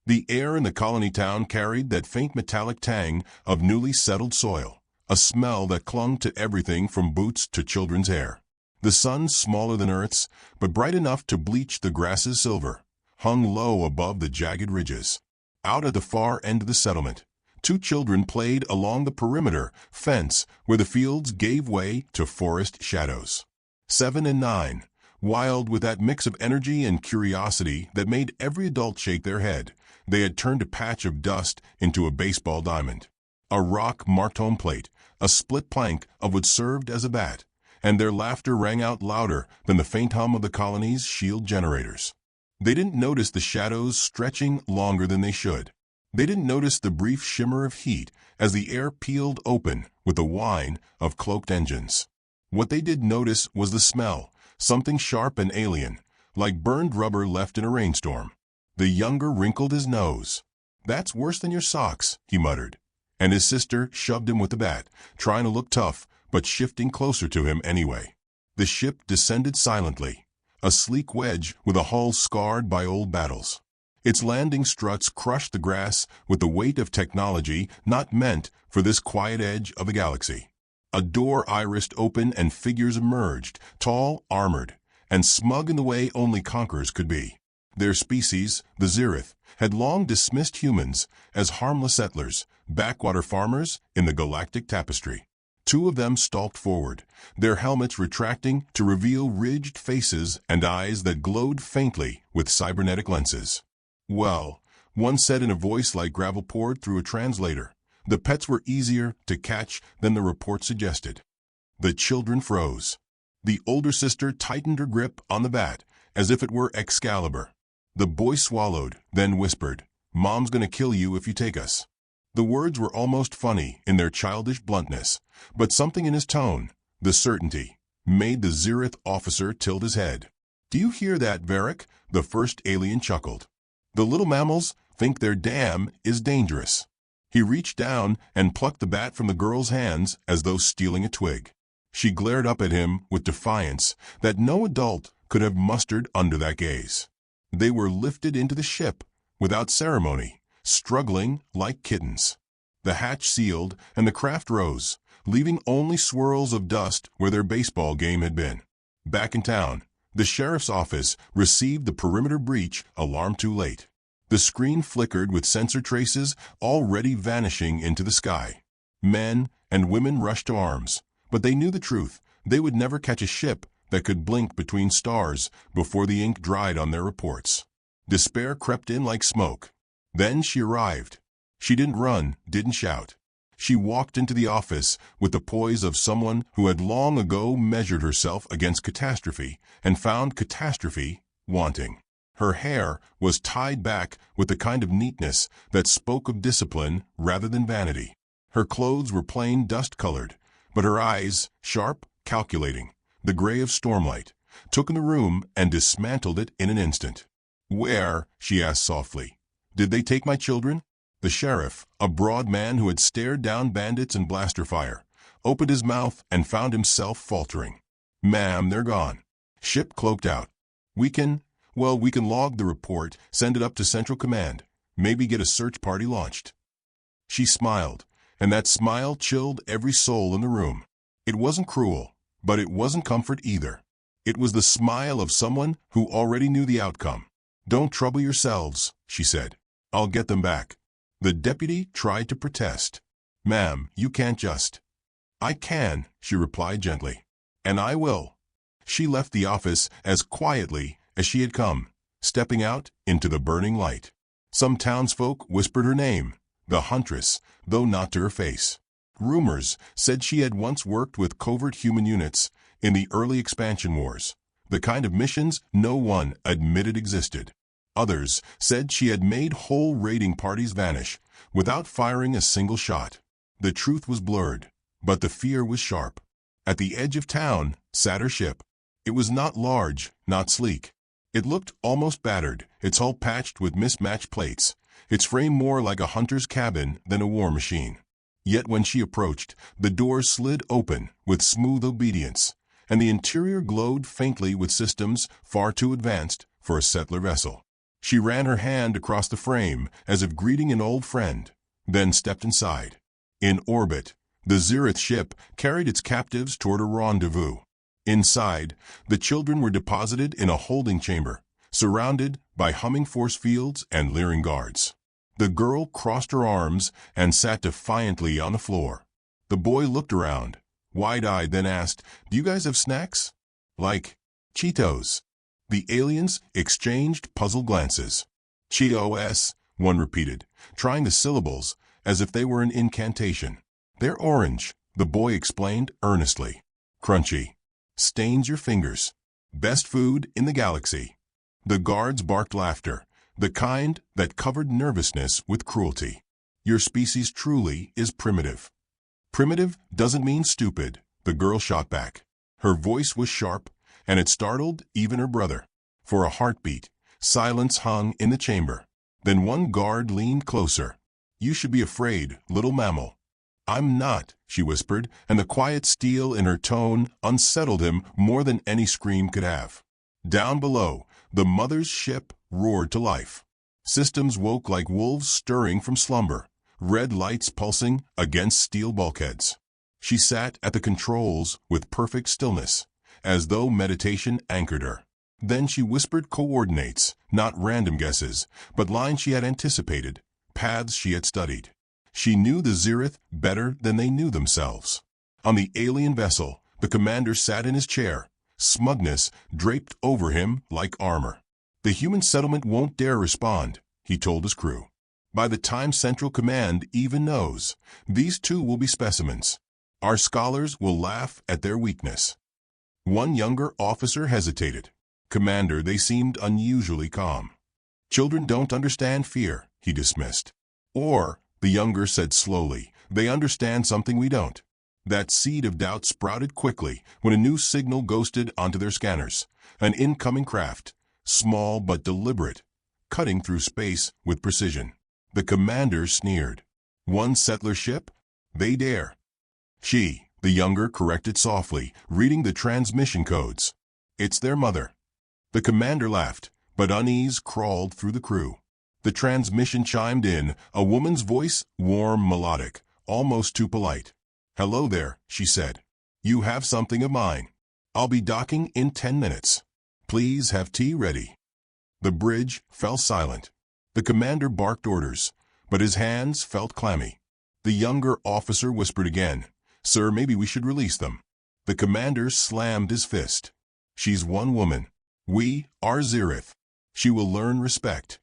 The air in the colony town carried that faint metallic tang of newly settled soil, a smell that clung to everything from boots to children's hair. The sun, smaller than Earth's, but bright enough to bleach the grasses silver, hung low above the jagged ridges. Out at the far end of the settlement, two children played along the perimeter fence where the fields gave way to forest shadows. 7 and 9, wild with that mix of energy and curiosity that made every adult shake their head, they had turned a patch of dust into a baseball diamond. A rock marked home plate, a split plank of what served as a bat, and their laughter rang out louder than the faint hum of the colony's shield generators. They didn't notice the shadows stretching longer than they should. They didn't notice the brief shimmer of heat as the air peeled open with the whine of cloaked engines. What they did notice was the smell, something sharp and alien, like burned rubber left in a rainstorm. The younger wrinkled his nose. "That's worse than your socks," he muttered. And his sister shoved him with the bat, trying to look tough, but shifting closer to him anyway. The ship descended silently, a sleek wedge with a hull scarred by old battles. Its landing struts crushed the grass with the weight of technology not meant for this quiet edge of the galaxy. A door irised open and figures emerged, tall, armored, and smug in the way only conquerors could be. Their species, the Zirith, had long dismissed humans as harmless settlers, backwater farmers in the galactic tapestry. Two of them stalked forward, their helmets retracting to reveal ridged faces and eyes that glowed faintly with cybernetic lenses. "Well," one said in a voice like gravel poured through a translator, "the pets were easier to catch than the report suggested." The children froze. The older sister tightened her grip on the bat as if it were Excalibur. The boy swallowed, then whispered, "Mom's gonna kill you if you take us." The words were almost funny in their childish bluntness, but something in his tone, the certainty, made the Zirith officer tilt his head. "Do you hear that, Varric?" The first alien chuckled. "The little mammals think their dam is dangerous." He reached down and plucked the bat from the girl's hands as though stealing a twig. She glared up at him with defiance that no adult could have mustered under that gaze. They were lifted into the ship, without ceremony, struggling like kittens. The hatch sealed and the craft rose, leaving only swirls of dust where their baseball game had been. Back in town, the sheriff's office received the perimeter breach alarm too late. The screen flickered with sensor traces already vanishing into the sky. Men and women rushed to arms, but they knew the truth. They would never catch a ship that could blink between stars before the ink dried on their reports. Despair crept in like smoke. Then she arrived. She didn't run, didn't shout. She walked into the office with the poise of someone who had long ago measured herself against catastrophe and found catastrophe wanting. Her hair was tied back with the kind of neatness that spoke of discipline rather than vanity. Her clothes were plain dust-colored, but her eyes, sharp, calculating, the gray of stormlight, took in the room and dismantled it in an instant. "Where," she asked softly, "did they take my children?" The sheriff, a broad man who had stared down bandits and blaster fire, opened his mouth and found himself faltering. "Ma'am, they're gone." Ship cloaked out. We can log the report, send it up to Central Command, maybe get a search party launched." She smiled, and that smile chilled every soul in the room. It wasn't cruel, but it wasn't comfort either. It was the smile of someone who already knew the outcome. "Don't trouble yourselves," she said. "I'll get them back." The deputy tried to protest. "Ma'am, you can't just." "I can," she replied gently. "And I will." She left the office as quietly as she had come, stepping out into the burning light. Some townsfolk whispered her name, the Huntress, though not to her face. Rumors said she had once worked with covert human units in the early expansion wars, the kind of missions no one admitted existed. Others said she had made whole raiding parties vanish without firing a single shot. The truth was blurred, but the fear was sharp. At the edge of town sat her ship. It was not large, not sleek. It looked almost battered, its hull patched with mismatched plates, its frame more like a hunter's cabin than a war machine. Yet when she approached, the doors slid open with smooth obedience, and the interior glowed faintly with systems far too advanced for a settler vessel. She ran her hand across the frame as if greeting an old friend, then stepped inside. In orbit, the Zirith ship carried its captives toward a rendezvous. Inside, the children were deposited in a holding chamber, surrounded by humming force fields and leering guards. The girl crossed her arms and sat defiantly on the floor. The boy looked around, wide-eyed, then asked, "Do you guys have snacks? Like Cheetos?" The aliens exchanged puzzled glances. Cheetos, one repeated, trying the syllables as if they were an incantation. "They're orange," the boy explained earnestly. "Crunchy. Stains your fingers. Best food in the galaxy." The guards barked laughter, the kind that covered nervousness with cruelty. "Your species truly is primitive." "Primitive doesn't mean stupid," the girl shot back. Her voice was sharp, and it startled even her brother. For a heartbeat, silence hung in the chamber. Then one guard leaned closer. "You should be afraid, little mammal." "I'm not," she whispered, and the quiet steel in her tone unsettled him more than any scream could have. Down below, the mother's ship roared to life. Systems woke like wolves stirring from slumber, red lights pulsing against steel bulkheads. She sat at the controls with perfect stillness, as though meditation anchored her. Then she whispered coordinates, not random guesses, but lines she had anticipated, paths she had studied. She knew the Zirith better than they knew themselves. On the alien vessel, the commander sat in his chair, smugness draped over him like armor. "The human settlement won't dare respond," he told his crew. "By the time Central Command even knows, these two will be specimens. Our scholars will laugh at their weakness." One younger officer hesitated. "Commander," they seemed unusually calm. "Children don't understand fear," he dismissed. "Or," the younger said slowly, "they understand something we don't." That seed of doubt sprouted quickly when a new signal ghosted onto their scanners. An incoming craft, small but deliberate, cutting through space with precision. The commander sneered. "One settler ship? They dare." "She," the younger corrected softly, reading the transmission codes. "It's their mother." The commander laughed, but unease crawled through the crew. The transmission chimed in, a woman's voice, warm, melodic, almost too polite. "Hello there," she said. "You have something of mine. I'll be docking in 10 minutes. Please have tea ready." The bridge fell silent. The commander barked orders, but his hands felt clammy. The younger officer whispered again, "Sir, maybe we should release them." The commander slammed his fist. "She's one woman. We are Zirith. She will learn respect."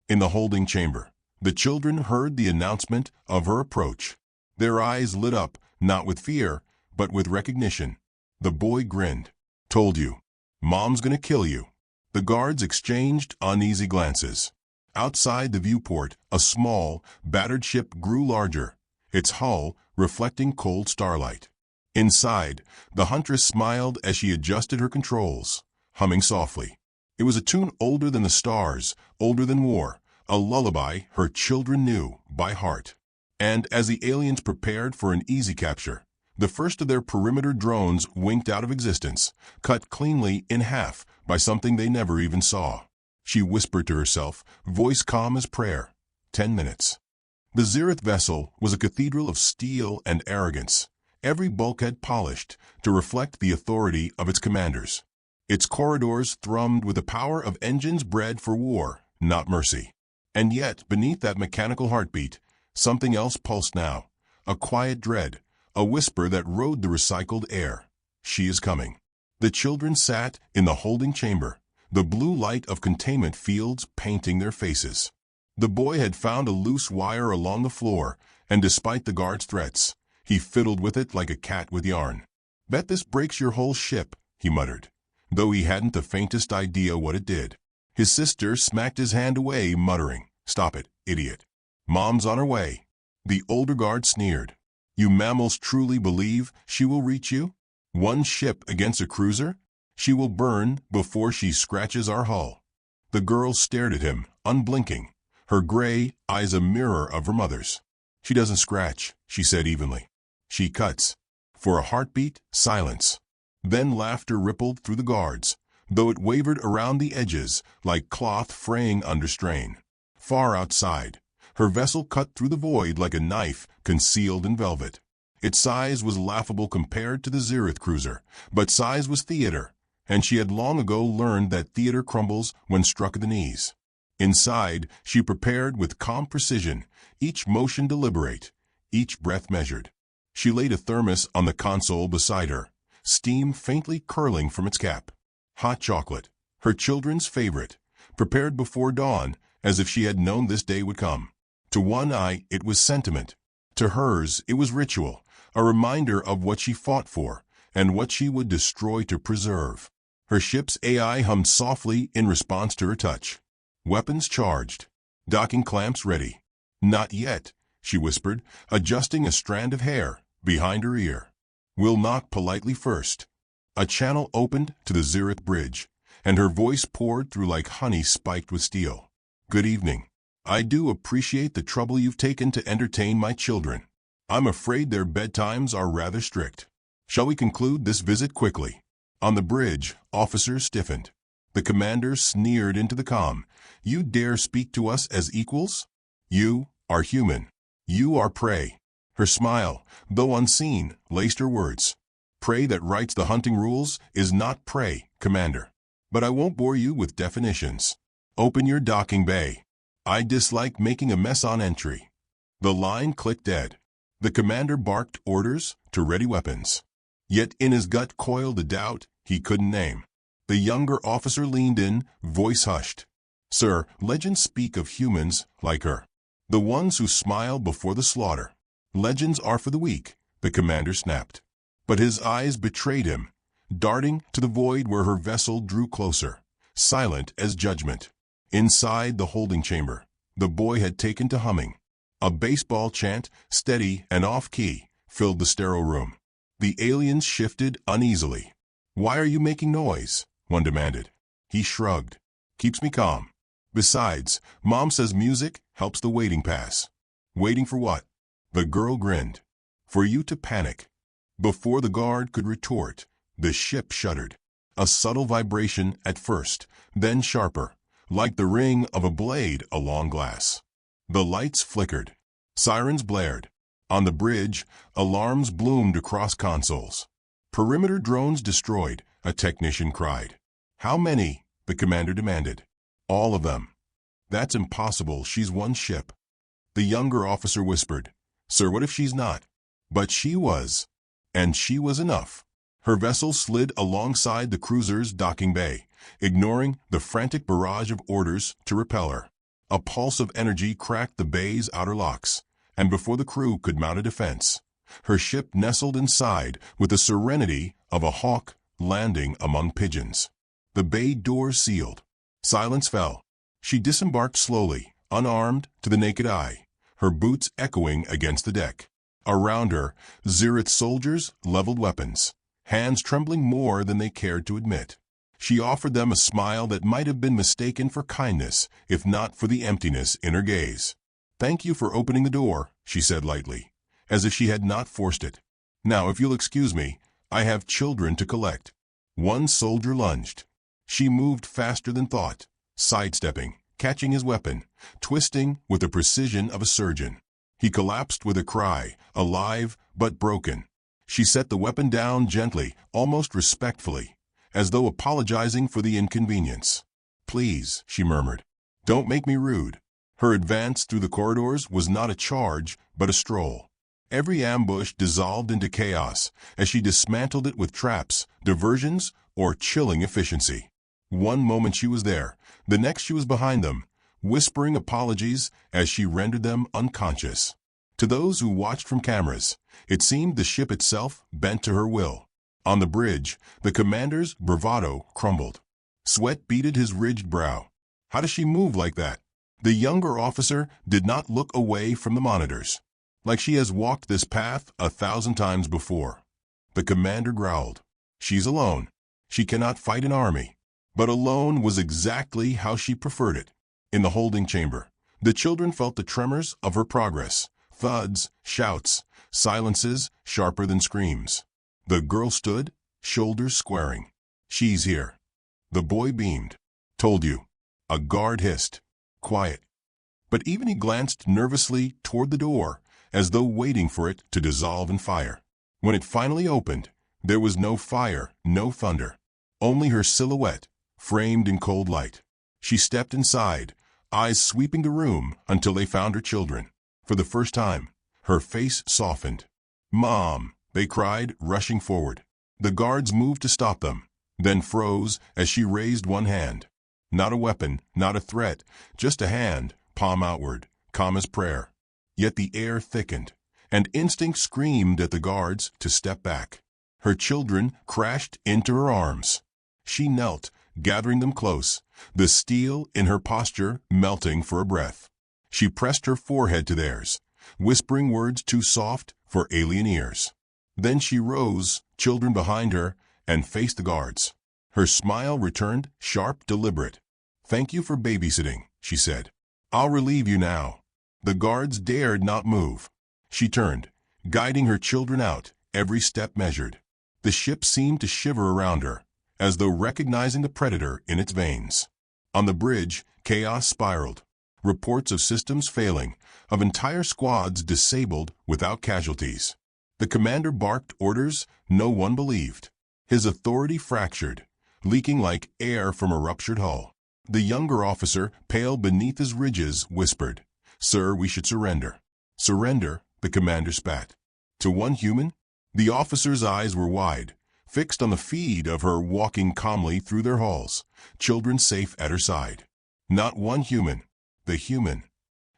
In the holding chamber, the children heard the announcement of her approach. Their eyes lit up, not with fear, but with recognition. The boy grinned. "Told you. Mom's gonna kill you." The guards exchanged uneasy glances. Outside the viewport, a small, battered ship grew larger, its hull reflecting cold starlight. Inside, the Huntress smiled as she adjusted her controls, humming softly. It was a tune older than the stars, older than war, a lullaby her children knew by heart. And as the aliens prepared for an easy capture, the first of their perimeter drones winked out of existence, cut cleanly in half by something they never even saw. She whispered to herself, voice calm as prayer, 10 minutes. The Zirith vessel was a cathedral of steel and arrogance, every bulkhead polished to reflect the authority of its commanders. Its corridors thrummed with the power of engines bred for war, not mercy. And yet, beneath that mechanical heartbeat, something else pulsed now, a quiet dread, a whisper that rode the recycled air. She is coming. The children sat in the holding chamber, the blue light of containment fields painting their faces. The boy had found a loose wire along the floor, and despite the guard's threats, he fiddled with it like a cat with yarn. "Bet this breaks your whole ship," he muttered, though he hadn't the faintest idea what it did. His sister smacked his hand away, muttering, "Stop it, idiot. Mom's on her way." The older guard sneered. "You mammals truly believe she will reach you? One ship against a cruiser? She will burn before she scratches our hull." The girl stared at him, unblinking, her gray eyes a mirror of her mother's. "She doesn't scratch," she said evenly. "She cuts." For a heartbeat, silence. Then laughter rippled through the guards, though it wavered around the edges like cloth fraying under strain. Far outside, her vessel cut through the void like a knife concealed in velvet. Its size was laughable compared to the Zerith cruiser, but size was theater, and she had long ago learned that theater crumbles when struck at the knees. Inside, she prepared with calm precision, each motion deliberate, each breath measured. She laid a thermos on the console beside her, steam faintly curling from its cap. Hot chocolate, her children's favorite, prepared before dawn as if she had known this day would come. To one eye, it was sentiment. To hers, it was ritual, a reminder of what she fought for and what she would destroy to preserve. Her ship's AI hummed softly in response to her touch. Weapons charged. Docking clamps ready. Not yet, she whispered, adjusting a strand of hair behind her ear. We'll knock politely first. A channel opened to the Zerith bridge, and her voice poured through like honey spiked with steel. Good evening. I do appreciate the trouble you've taken to entertain my children. I'm afraid their bedtimes are rather strict. Shall we conclude this visit quickly? On the bridge, officers stiffened. The commander sneered into the comm. You dare speak to us as equals? You are human. You are prey. Her smile, though unseen, laced her words. Prey that writes the hunting rules is not prey, Commander. But I won't bore you with definitions. Open your docking bay. I dislike making a mess on entry. The line clicked dead. The commander barked orders to ready weapons. Yet in his gut coiled a doubt he couldn't name. The younger officer leaned in, voice hushed. Sir, legends speak of humans like her. The ones who smile before the slaughter. Legends are for the weak, the commander snapped. But his eyes betrayed him, darting to the void where her vessel drew closer, silent as judgment. Inside the holding chamber, the boy had taken to humming. A baseball chant, steady and off-key, filled the sterile room. The aliens shifted uneasily. Why are you making noise? One demanded. He shrugged. Keeps me calm. Besides, Mom says music helps the waiting pass. Waiting for what? The girl grinned. For you to panic. Before the guard could retort, the ship shuddered. A subtle vibration at first, then sharper, like the ring of a blade along glass. The lights flickered. Sirens blared. On the bridge, alarms bloomed across consoles. Perimeter drones destroyed, a technician cried. How many? The commander demanded. All of them. That's impossible, she's one ship. The younger officer whispered. Sir, what if she's not? But she was. And she was enough. Her vessel slid alongside the cruiser's docking bay, ignoring the frantic barrage of orders to repel her. A pulse of energy cracked the bay's outer locks, and before the crew could mount a defense, her ship nestled inside with the serenity of a hawk landing among pigeons. The bay doors sealed. Silence fell. She disembarked slowly, unarmed to the naked eye, her boots echoing against the deck. Around her, Zerith soldiers leveled weapons, hands trembling more than they cared to admit. She offered them a smile that might have been mistaken for kindness, if not for the emptiness in her gaze. Thank you for opening the door, she said lightly, as if she had not forced it. Now, if you'll excuse me, I have children to collect. One soldier lunged. She moved faster than thought, sidestepping, catching his weapon, twisting with the precision of a surgeon. He collapsed with a cry, alive but broken. She set the weapon down gently, almost respectfully, as though apologizing for the inconvenience. Please, she murmured. Don't make me rude. Her advance through the corridors was not a charge, but a stroll. Every ambush dissolved into chaos as she dismantled it with traps, diversions, or chilling efficiency. One moment she was there, the next she was behind them, whispering apologies as she rendered them unconscious. To those who watched from cameras, it seemed the ship itself bent to her will. On the bridge, the commander's bravado crumbled. Sweat beaded his ridged brow. How does she move like that? The younger officer did not look away from the monitors. Like she has walked this path 1,000 times before. The commander growled. She's alone. She cannot fight an army. But alone was exactly how she preferred it. In the holding chamber, the children felt the tremors of her progress. Thuds, shouts, silences sharper than screams. The girl stood, shoulders squaring. She's here. The boy beamed. Told you. A guard hissed. Quiet. But even he glanced nervously toward the door, as though waiting for it to dissolve in fire. When it finally opened, there was no fire, no thunder. Only her silhouette, framed in cold light. She stepped inside, eyes sweeping the room until they found her children. For the first time, her face softened. "Mom!" they cried, rushing forward. The guards moved to stop them, then froze as she raised one hand. Not a weapon, not a threat, just a hand, palm outward, calm as prayer. Yet the air thickened, and instinct screamed at the guards to step back. Her children crashed into her arms. She knelt, gathering them close, the steel in her posture melting for a breath. She pressed her forehead to theirs, whispering words too soft for alien ears. Then she rose, children behind her, and faced the guards. Her smile returned, sharp, deliberate. "Thank you for babysitting," she said. "I'll relieve you now." The guards dared not move. She turned, guiding her children out, every step measured. The ship seemed to shiver around her, as though recognizing the predator in its veins. On the bridge, chaos spiraled. Reports of systems failing, of entire squads disabled without casualties. The commander barked orders no one believed. His authority fractured, leaking like air from a ruptured hull. The younger officer, pale beneath his ridges, whispered, "Sir, we should surrender." "Surrender?" the commander spat. "To one human?" The officer's eyes were wide, fixed on the feed of her walking calmly through their halls, children safe at her side. Not one human. The human.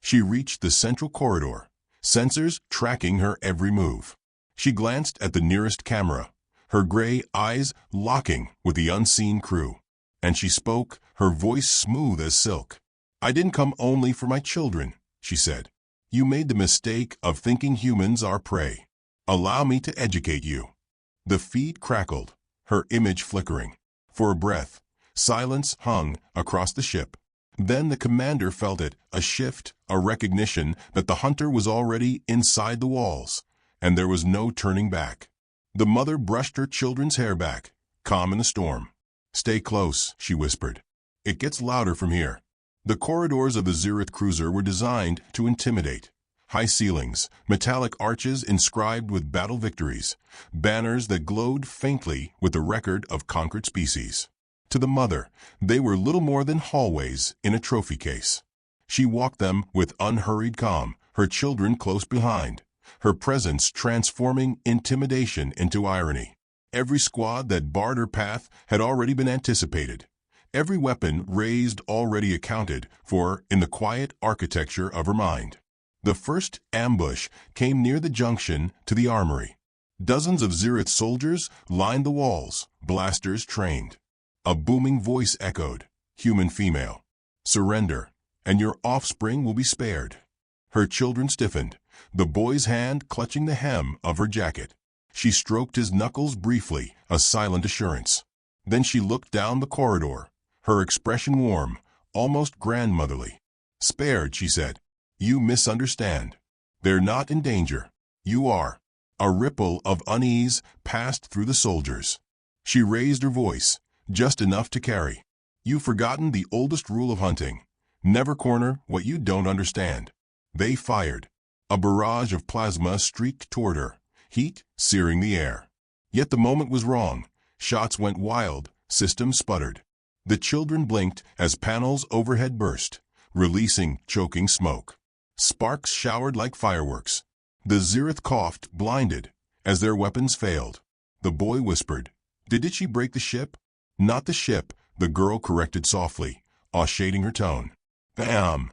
She reached the central corridor, sensors tracking her every move. She glanced at the nearest camera, her gray eyes locking with the unseen crew. And she spoke, her voice smooth as silk. "I didn't come only for my children," she said. "You made the mistake of thinking humans are prey. Allow me to educate you." The feed crackled, her image flickering. For a breath, silence hung across the ship. Then the commander felt it, a shift, a recognition that the hunter was already inside the walls, and there was no turning back. The mother brushed her children's hair back, calm in the storm. "Stay close," she whispered. "It gets louder from here." The corridors of the Zereth cruiser were designed to intimidate. High ceilings, metallic arches inscribed with battle victories, banners that glowed faintly with the record of conquered species. To the mother, they were little more than hallways in a trophy case. She walked them with unhurried calm, her children close behind, her presence transforming intimidation into irony. Every squad that barred her path had already been anticipated. Every weapon raised already accounted for in the quiet architecture of her mind. The first ambush came near the junction to the armory. Dozens of Zereth soldiers lined the walls, blasters trained. A booming voice echoed, human female. "Surrender, and your offspring will be spared." Her children stiffened, the boy's hand clutching the hem of her jacket. She stroked his knuckles briefly, a silent assurance. Then she looked down the corridor, her expression warm, almost grandmotherly. "Spared," she said. "You misunderstand. They're not in danger. You are." A ripple of unease passed through the soldiers. She raised her voice, just enough to carry. "You've forgotten the oldest rule of hunting. Never corner what you don't understand." They fired. A barrage of plasma streaked toward her, heat searing the air. Yet the moment was wrong. Shots went wild, systems sputtered. The children blinked as panels overhead burst, releasing choking smoke. Sparks showered like fireworks. The Zereth coughed, blinded, as their weapons failed. The boy whispered, Did she break the ship?" "Not the ship," the girl corrected softly, shading her tone. "Bam!"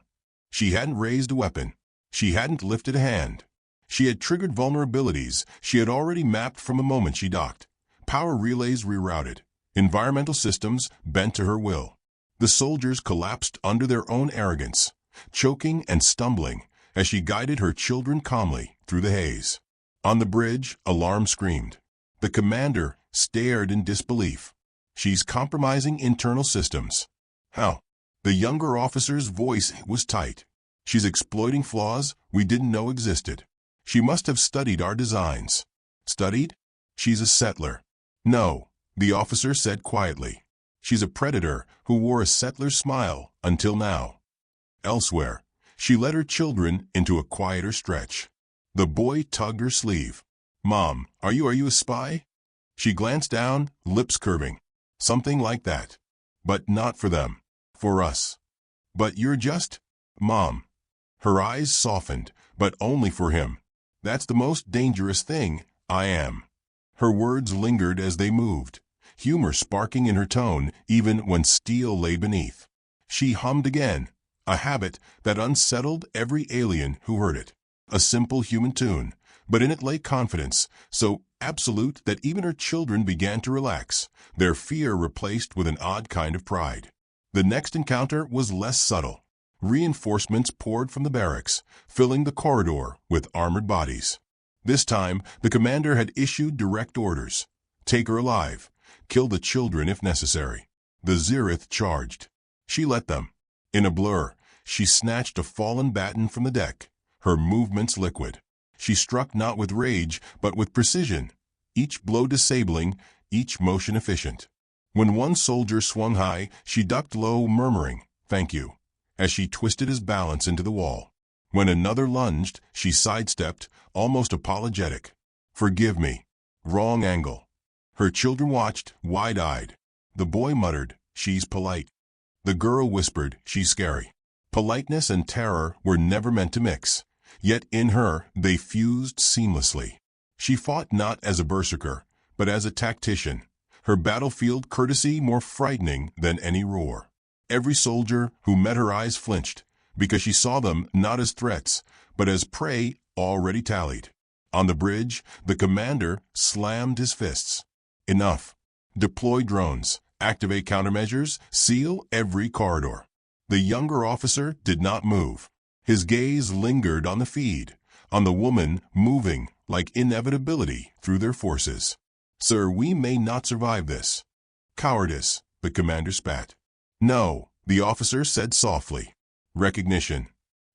She hadn't raised a weapon. She hadn't lifted a hand. She had triggered vulnerabilities she had already mapped from the moment she docked. Power relays rerouted. Environmental systems bent to her will. The soldiers collapsed under their own arrogance, choking and stumbling as she guided her children calmly through the haze. On the bridge, alarm screamed. The commander stared in disbelief. "She's compromising internal systems." "How?" The younger officer's voice was tight. "She's exploiting flaws we didn't know existed. She must have studied our designs." "Studied?" "She's a settler." "No," the officer said quietly. She's a predator who wore a settler's smile until now. Elsewhere, she led her children into a quieter stretch. The boy tugged her sleeve. "Mom, are you a spy?" She glanced down, lips curving. "Something like that. But not for them. For us." "But you're just—" "Mom." Her eyes softened, but only for him. "That's the most dangerous thing I am." Her words lingered as they moved, humor sparking in her tone even when steel lay beneath. She hummed again, a habit that unsettled every alien who heard it. A simple human tune, but in it lay confidence, so absolute that even her children began to relax, their fear replaced with an odd kind of pride. The next encounter was less subtle. Reinforcements poured from the barracks, filling the corridor with armored bodies. This time, the commander had issued direct orders. Take her alive. Kill the children if necessary. The Zirith charged. She let them. In a blur, she snatched a fallen baton from the deck, her movements liquid. She struck not with rage, but with precision, each blow disabling, each motion efficient. When one soldier swung high, she ducked low, murmuring, "Thank you," as she twisted his balance into the wall. When another lunged, she sidestepped, almost apologetic. "Forgive me. Wrong angle." Her children watched, wide-eyed. The boy muttered, "She's polite." The girl whispered, "She's scary." Politeness and terror were never meant to mix, yet in her they fused seamlessly. She fought not as a berserker, but as a tactician, her battlefield courtesy more frightening than any roar. Every soldier who met her eyes flinched, because she saw them not as threats, but as prey already tallied. On the bridge, the commander slammed his fists. "Enough. Deploy drones, activate countermeasures, seal every corridor." The younger officer did not move. His gaze lingered on the feed, on the woman moving like inevitability through their forces. "Sir, we may not survive this." "Cowardice," the commander spat. "No," the officer said softly. "Recognition."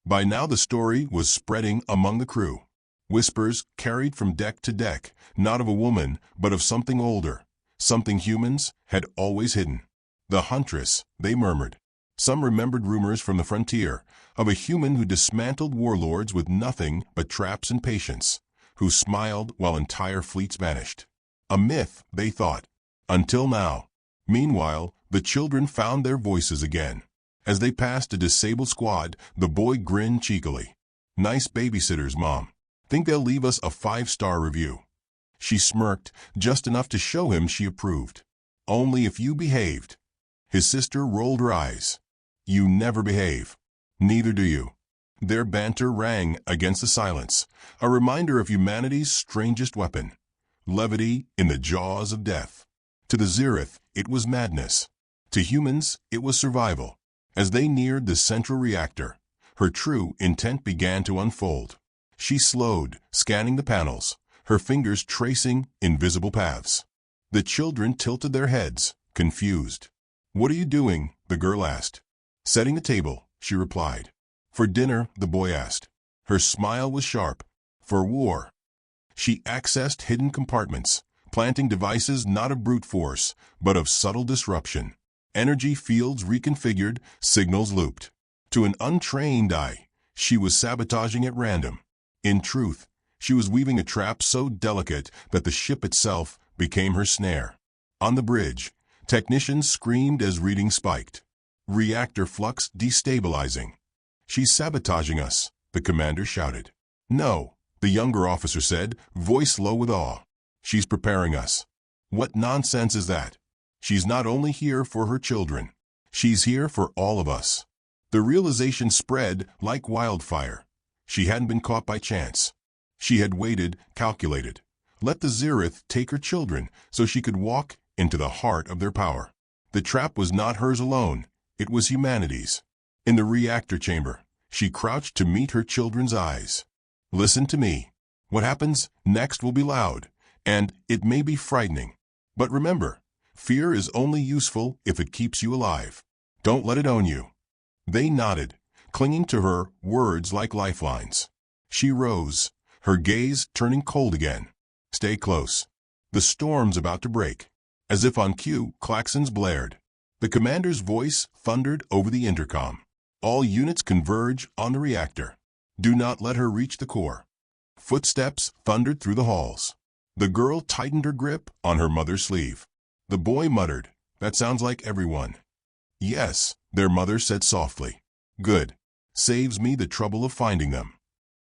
By now the story was spreading among the crew. Whispers carried from deck to deck, not of a woman, but of something older, something humans had always hidden. "The Huntress," they murmured. Some remembered rumors from the frontier of a human who dismantled warlords with nothing but traps and patience, who smiled while entire fleets vanished. A myth, they thought, until now. Meanwhile, the children found their voices again. As they passed a disabled squad, the boy grinned cheekily. "Nice babysitters, Mom. Think they'll leave us a 5-star review." She smirked, just enough to show him she approved. "Only if you behaved." His sister rolled her eyes. "You never behave. Neither do you." Their banter rang against the silence, a reminder of humanity's strangest weapon, levity in the jaws of death. To the Zirith, it was madness. To humans, it was survival. As they neared the central reactor, her true intent began to unfold. She slowed, scanning the panels, her fingers tracing invisible paths. The children tilted their heads, confused. "What are you doing?" the girl asked. "Setting the table," she replied. "For dinner?" the boy asked. Her smile was sharp. "For war." She accessed hidden compartments, planting devices not of brute force, but of subtle disruption. Energy fields reconfigured, signals looped. To an untrained eye, she was sabotaging at random. In truth, she was weaving a trap so delicate that the ship itself became her snare. On the bridge, technicians screamed as readings spiked. "Reactor flux destabilizing." "She's sabotaging us," the commander shouted. "No," the younger officer said, voice low with awe. "She's preparing us." "What nonsense is that? She's not only here for her children. She's here for all of us." The realization spread like wildfire. She hadn't been caught by chance. She had waited, calculated. Let the Zirith take her children so she could walk into the heart of their power. The trap was not hers alone. It was humanity's. In the reactor chamber, she crouched to meet her children's eyes. "Listen to me. What happens next will be loud, and it may be frightening. But remember, fear is only useful if it keeps you alive. Don't let it own you." They nodded, clinging to her words like lifelines. She rose, her gaze turning cold again. "Stay close. The storm's about to break." As if on cue, klaxons blared. The commander's voice thundered over the intercom. All units converge on the reactor. Do not let her reach the core. Footsteps thundered through the halls. The girl tightened her grip on her mother's sleeve. The boy muttered, "That sounds like everyone." "Yes," their mother said softly. "Good. Saves me the trouble of finding them."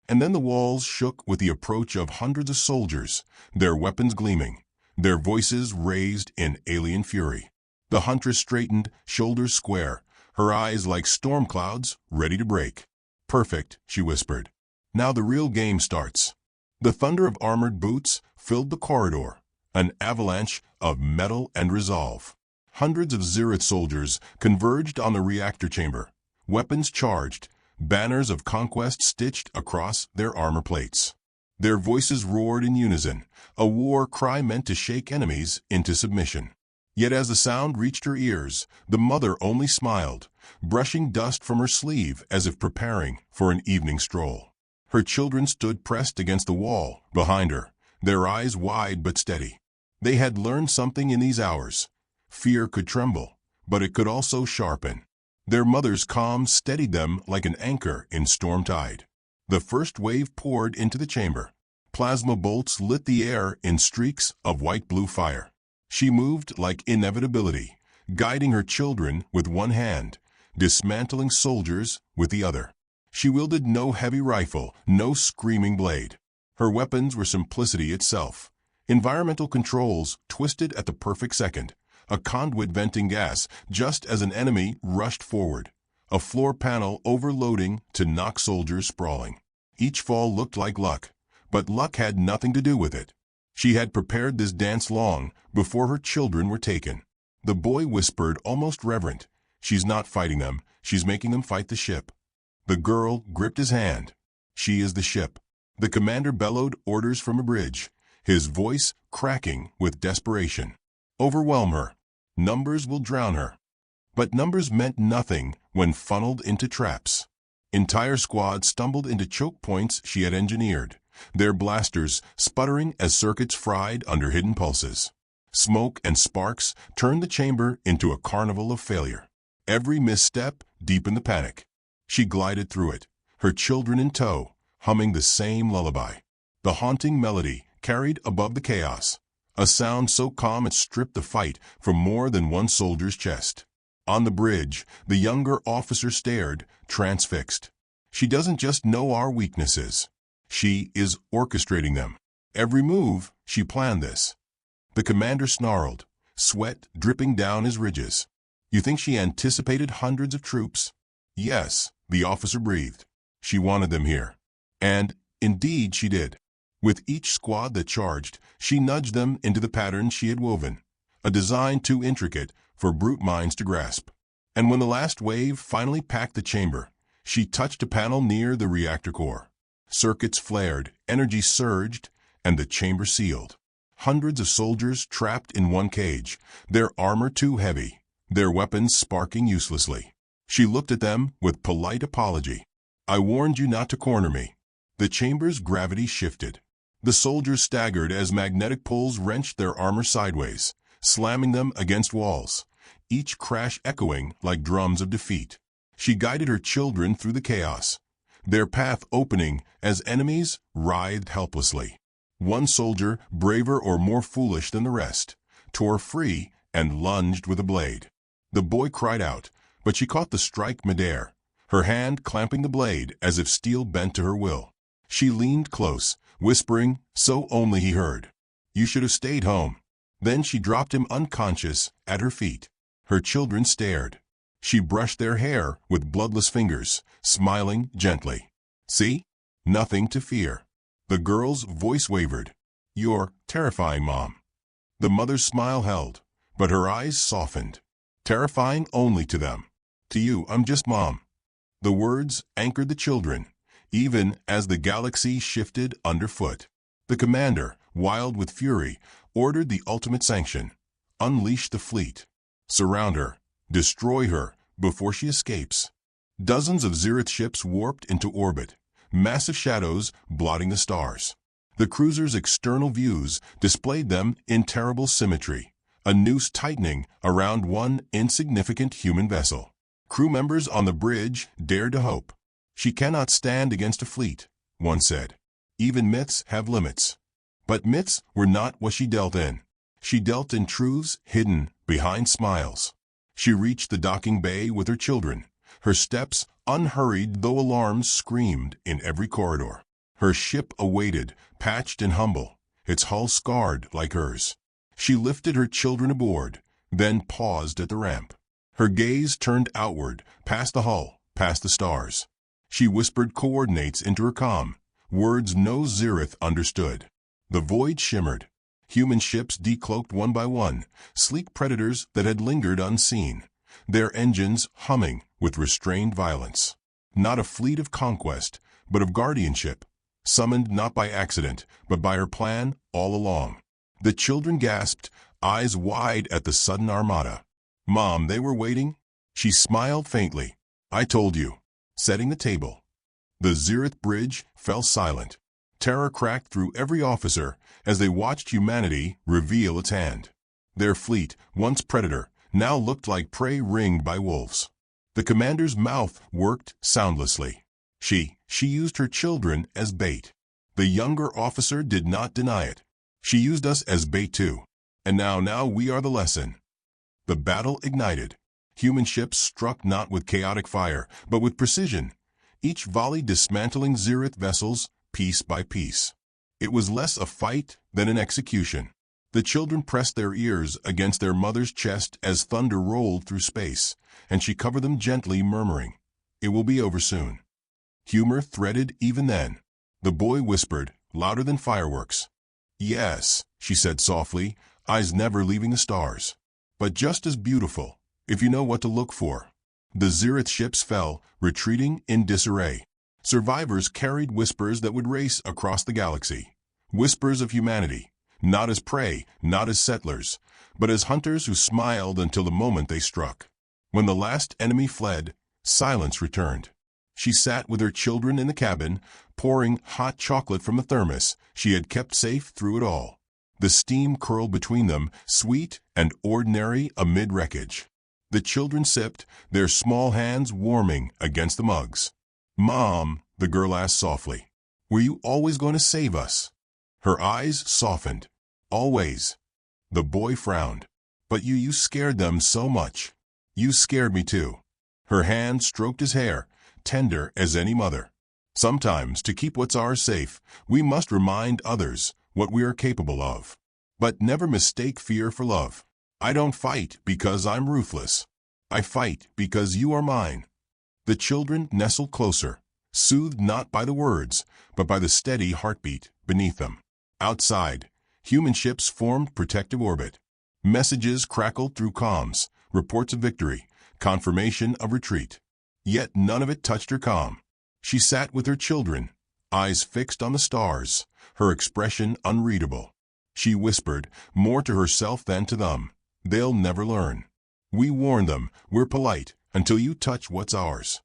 And then the walls shook with the approach of hundreds of soldiers, their weapons gleaming, their voices raised in alien fury. The Huntress straightened, shoulders square, her eyes like storm clouds ready to break. "Perfect," she whispered. "Now the real game starts." The thunder of armored boots filled the corridor, an avalanche of metal and resolve. Hundreds of Zereth soldiers converged on the reactor chamber, weapons charged, banners of conquest stitched across their armor plates. Their voices roared in unison, a war cry meant to shake enemies into submission. Yet as the sound reached her ears, the mother only smiled, brushing dust from her sleeve as if preparing for an evening stroll. Her children stood pressed against the wall behind her, their eyes wide but steady. They had learned something in these hours. Fear could tremble, but it could also sharpen. Their mother's calm steadied them like an anchor in storm tide. The first wave poured into the chamber. Plasma bolts lit the air in streaks of white-blue fire. She moved like inevitability, guiding her children with one hand, dismantling soldiers with the other. She wielded no heavy rifle, no screaming blade. Her weapons were simplicity itself. Environmental controls twisted at the perfect second, a conduit venting gas just as an enemy rushed forward, a floor panel overloading to knock soldiers sprawling. Each fall looked like luck, but luck had nothing to do with it. She had prepared this dance long before her children were taken. The boy whispered, almost reverent, "She's not fighting them, she's making them fight the ship." The girl gripped his hand. "She is the ship." The commander bellowed orders from a bridge, his voice cracking with desperation. "Overwhelm her. Numbers will drown her." But numbers meant nothing when funneled into traps. Entire squads stumbled into choke points she had engineered, their blasters sputtering as circuits fried under hidden pulses. Smoke and sparks turned the chamber into a carnival of failure. Every misstep deepened the panic. She glided through it, her children in tow, humming the same lullaby. The haunting melody carried above the chaos, a sound so calm it stripped the fight from more than one soldier's chest. On the bridge, the younger officer stared, transfixed. "She doesn't just know our weaknesses. She is orchestrating them. Every move, she planned this." The commander snarled, sweat dripping down his ridges. "You think she anticipated hundreds of troops?" "Yes," the officer breathed. "She wanted them here." And, indeed, she did. With each squad that charged, she nudged them into the pattern she had woven, a design too intricate for brute minds to grasp. And when the last wave finally packed the chamber, she touched a panel near the reactor core. Circuits flared, energy surged, and the chamber sealed. Hundreds of soldiers trapped in one cage, their armor too heavy, their weapons sparking uselessly. She looked at them with polite apology. "I warned you not to corner me." The chamber's gravity shifted. The soldiers staggered as magnetic pulls wrenched their armor sideways, slamming them against walls, each crash echoing like drums of defeat. She guided her children through the chaos, their path opening as enemies writhed helplessly. One soldier, braver or more foolish than the rest, tore free and lunged with a blade. The boy cried out, but she caught the strike midair, her hand clamping the blade as if steel bent to her will. She leaned close, whispering, so only he heard, "You should have stayed home." Then she dropped him unconscious at her feet. Her children stared. She brushed their hair with bloodless fingers, smiling gently. "See? Nothing to fear." The girl's voice wavered. "You're terrifying, Mom." The mother's smile held, but her eyes softened. "Terrifying only to them. To you, I'm just Mom." The words anchored the children, even as the galaxy shifted underfoot. The commander, wild with fury, ordered the ultimate sanction. Unleash the fleet. Surround her. Destroy her before she escapes. Dozens of Zereth ships warped into orbit, massive shadows blotting the stars. The cruiser's external views displayed them in terrible symmetry, a noose tightening around one insignificant human vessel. Crew members on the bridge dared to hope. "She cannot stand against a fleet," one said. "Even myths have limits." But myths were not what she dealt in. She dealt in truths hidden behind smiles. She reached the docking bay with her children, her steps unhurried though alarms screamed in every corridor. Her ship awaited, patched and humble, its hull scarred like hers. She lifted her children aboard, then paused at the ramp. Her gaze turned outward, past the hull, past the stars. She whispered coordinates into her comm, words no Zirith understood. The void shimmered. Human ships decloaked one by one, sleek predators that had lingered unseen, their engines humming with restrained violence. Not a fleet of conquest, but of guardianship, summoned not by accident, but by her plan all along. The children gasped, eyes wide at the sudden armada. "Mom, they were waiting?" She smiled faintly. "I told you." Setting the table. The Zirith bridge fell silent. Terror cracked through every officer as they watched humanity reveal its hand. Their fleet, once predator, now looked like prey ringed by wolves. The commander's mouth worked soundlessly. She used her children as bait. The younger officer did not deny it. "She used us as bait too. And now we are the lesson." The battle ignited. Human ships struck not with chaotic fire, but with precision, each volley dismantling Zirith vessels piece by piece. It was less a fight than an execution. The children pressed their ears against their mother's chest as thunder rolled through space, and she covered them gently, murmuring, "It will be over soon." Humor threaded even then. The boy whispered, louder than fireworks. "Yes," she said softly, eyes never leaving the stars. "But just as beautiful, if you know what to look for." The Zirith ships fell, retreating in disarray. Survivors carried whispers that would race across the galaxy. Whispers of humanity, not as prey, not as settlers, but as hunters who smiled until the moment they struck. When the last enemy fled, silence returned. She sat with her children in the cabin, pouring hot chocolate from a thermos she had kept safe through it all. The steam curled between them, sweet and ordinary amid wreckage. The children sipped, their small hands warming against the mugs. "Mom," the girl asked softly, "were you always going to save us?" Her eyes softened. "Always." The boy frowned. "But you scared them so much." "You scared me too." Her hand stroked his hair, tender as any mother. "Sometimes, to keep what's ours safe, we must remind others what we are capable of. But never mistake fear for love. I don't fight because I'm ruthless. I fight because you are mine." The children nestled closer, soothed not by the words, but by the steady heartbeat beneath them. Outside, human ships formed protective orbit. Messages crackled through comms, reports of victory, confirmation of retreat. Yet none of it touched her calm. She sat with her children, eyes fixed on the stars, her expression unreadable. She whispered, more to herself than to them, "They'll never learn. We warn them, we're polite, until you touch what's ours."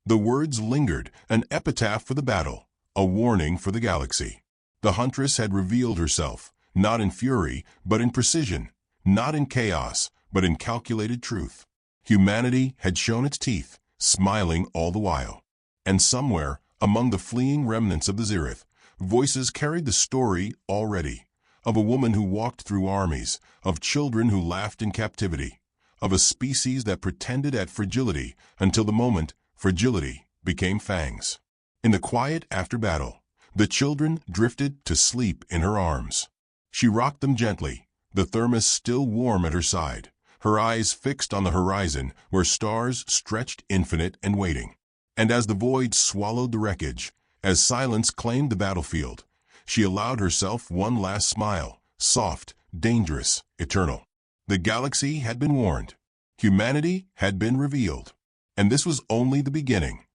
The words lingered, an epitaph for the battle, a warning for the galaxy. The Huntress had revealed herself, not in fury, but in precision, not in chaos, but in calculated truth. Humanity had shown its teeth, smiling all the while. And somewhere, among the fleeing remnants of the Zirith, voices carried the story already, of a woman who walked through armies, of children who laughed in captivity, of a species that pretended at fragility until the moment fragility became fangs. In the quiet after battle, the children drifted to sleep in her arms. She rocked them gently, the thermos still warm at her side, her eyes fixed on the horizon where stars stretched infinite and waiting. And as the void swallowed the wreckage, as silence claimed the battlefield, she allowed herself one last smile, soft, dangerous, eternal. The galaxy had been warned. Humanity had been revealed. And this was only the beginning.